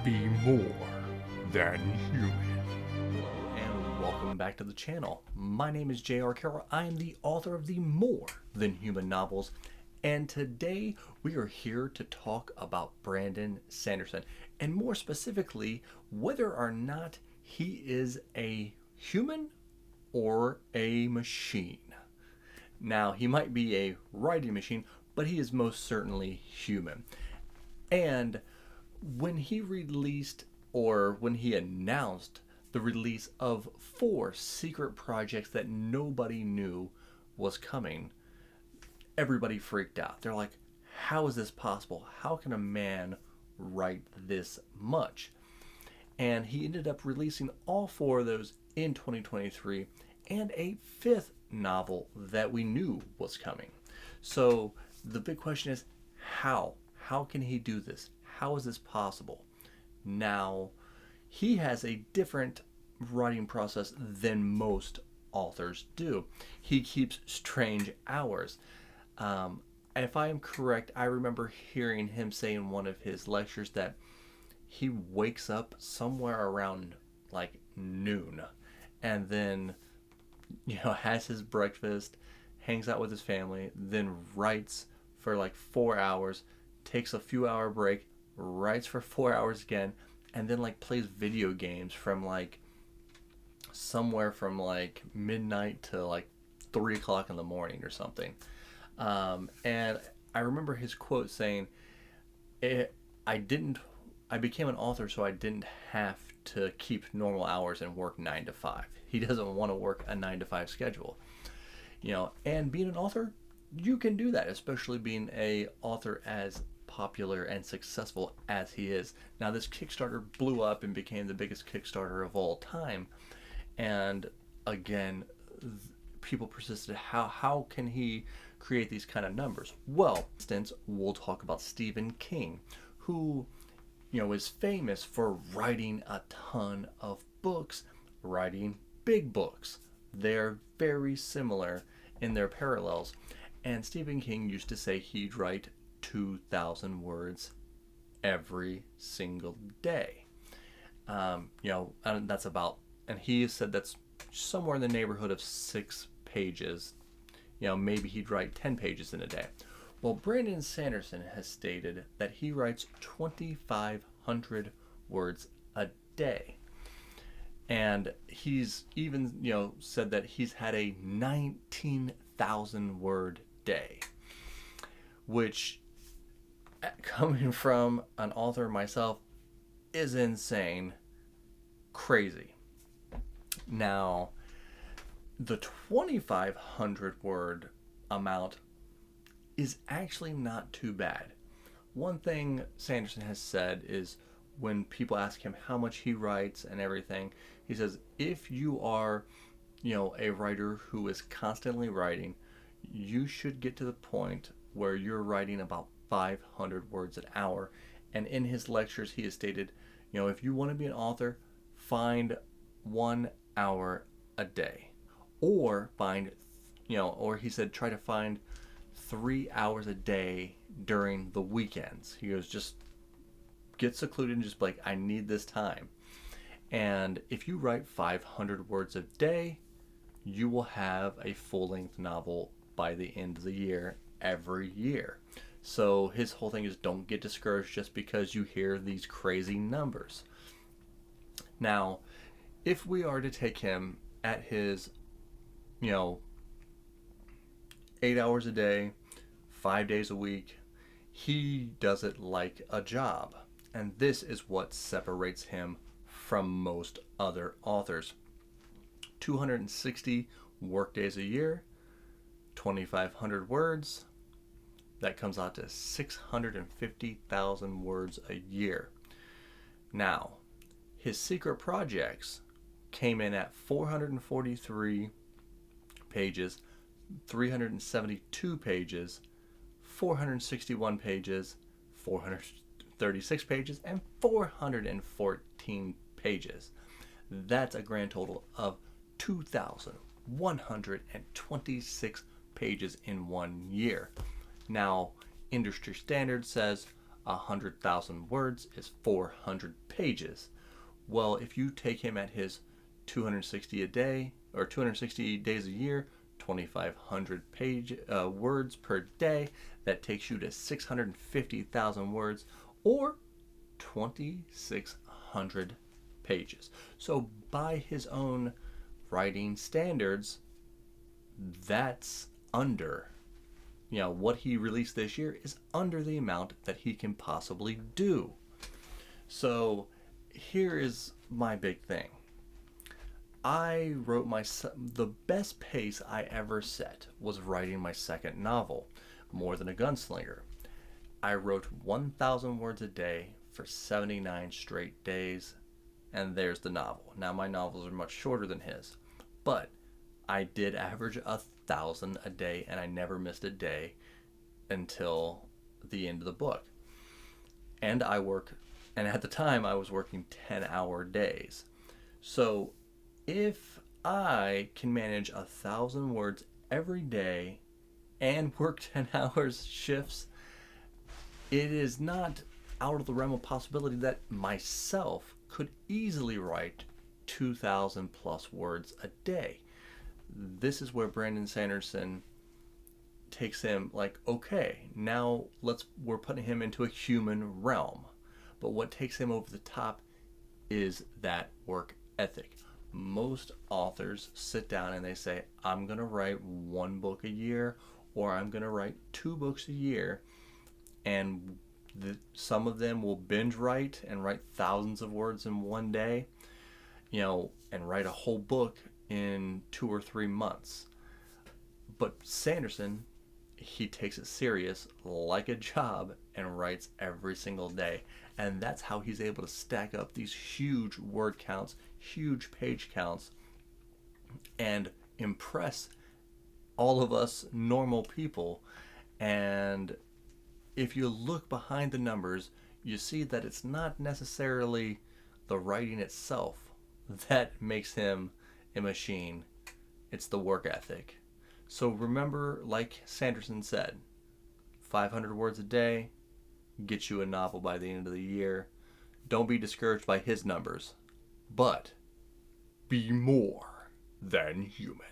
be more than human. Hello and welcome back to the channel. My name is J.R. Carroll. I am the author of the More Than Human novels, and today we are here to talk about Brandon Sanderson, and more specifically, whether or not he is a human or a machine. Now, he might be a writing machine, but he is most certainly human. And when he released, or when he announced the release of 4 secret projects that nobody knew was coming, everybody freaked out. They're like, how is this possible? How can a man write this much? And he ended up releasing all 4 of those in 2023, and a 5th novel that we knew was coming. So the big question is, how? How can he do this? How is this possible? Now, he has a different writing process than most authors do. He keeps strange hours. If I am correct, I remember hearing him say in one of his lectures that he wakes up somewhere around like noon, and then has his breakfast, hangs out with his family, then writes for like 4 hours, takes a few hour break, writes for 4 hours again, and then like plays video games from like somewhere from like midnight to like 3 o'clock in the morning or something. And I remember his quote saying, I became an author so I didn't have to keep normal hours and work 9 to 5. He doesn't want to work a 9 to 5 schedule. And being an author, you can do that, especially being a author as popular and successful as he is. Now, this Kickstarter blew up and became the biggest Kickstarter of all time. And again, people persisted, how can he create these kind of numbers? Well, for instance, we'll talk about Stephen King, who is famous for writing a ton of books, writing big books. They're very similar in their parallels. And Stephen King used to say he'd write 2,000 words every single day. And that's about, and he said that's somewhere in the neighborhood of 6 pages. Maybe he'd write 10 pages in a day. Well, Brandon Sanderson has stated that he writes 2,500 words a day. And he's even, said that he's had a 19,000 word day, which, coming from an author myself, is insane, crazy. Now, the 2,500 word amount is actually not too bad. One thing Sanderson has said is, when people ask him how much he writes and everything, he says, if you are, a writer who is constantly writing, you should get to the point where you're writing about 500 words an hour. And in his lectures, he has stated, if you want to be an author, find 1 hour a day, or find, or he said, try to find 3 hours a day during the weekends. He goes, just get secluded and just like, I need this time. And if you write 500 words a day, you will have a full-length novel by the end of the year, every year. So his whole thing is, don't get discouraged just because you hear these crazy numbers. Now, if we are to take him at his, 8 hours a day, 5 days a week, he does it like a job. And this is what separates him from most other authors. 260 work days a year, 2,500 words. That comes out to 650,000 words a year. Now, his secret projects came in at 443 pages, 372 pages, 461 pages, 436 pages, and 414 pages. That's a grand total of 2,126 pages in 1 year. Now, industry standard says 100,000 words is 400 pages. Well, if you take him at his 260 a day, or 260 days a year, 2,500 words per day, that takes you to 650,000 words, or 2,600 pages. So by his own writing standards, that's under, what he released this year is under the amount that he can possibly do. So here is my big thing. I wrote the best pace I ever set was writing my second novel, More Than a Gunslinger. I wrote 1,000 words a day for 79 straight days, and there's the novel. Now my novels are much shorter than his, but I did average 1,000 a day, and I never missed a day until the end of the book. And at the time I was working 10-hour days. So if I can manage 1,000 words every day and work 10 hours shifts, it is not out of the realm of possibility that myself could easily write 2,000 plus words a day. This is where Brandon Sanderson takes him, like, okay, now we're putting him into a human realm. But what takes him over the top is that work ethic. Most authors sit down and they say, I'm going to write 1 book a year, or I'm going to write 2 books a year, and some of them will binge write and write thousands of words in one day, and write a whole book in 2 or 3 months. But Sanderson, he takes it serious like a job and writes every single day. And that's how he's able to stack up these huge word counts, huge page counts, and impress all of us normal people. And if you look behind the numbers, you see that it's not necessarily the writing itself that makes him a machine. It's the work ethic. So remember, like Sanderson said, 500 words a day gets you a novel by the end of the year. Don't be discouraged by his numbers, but be more than human.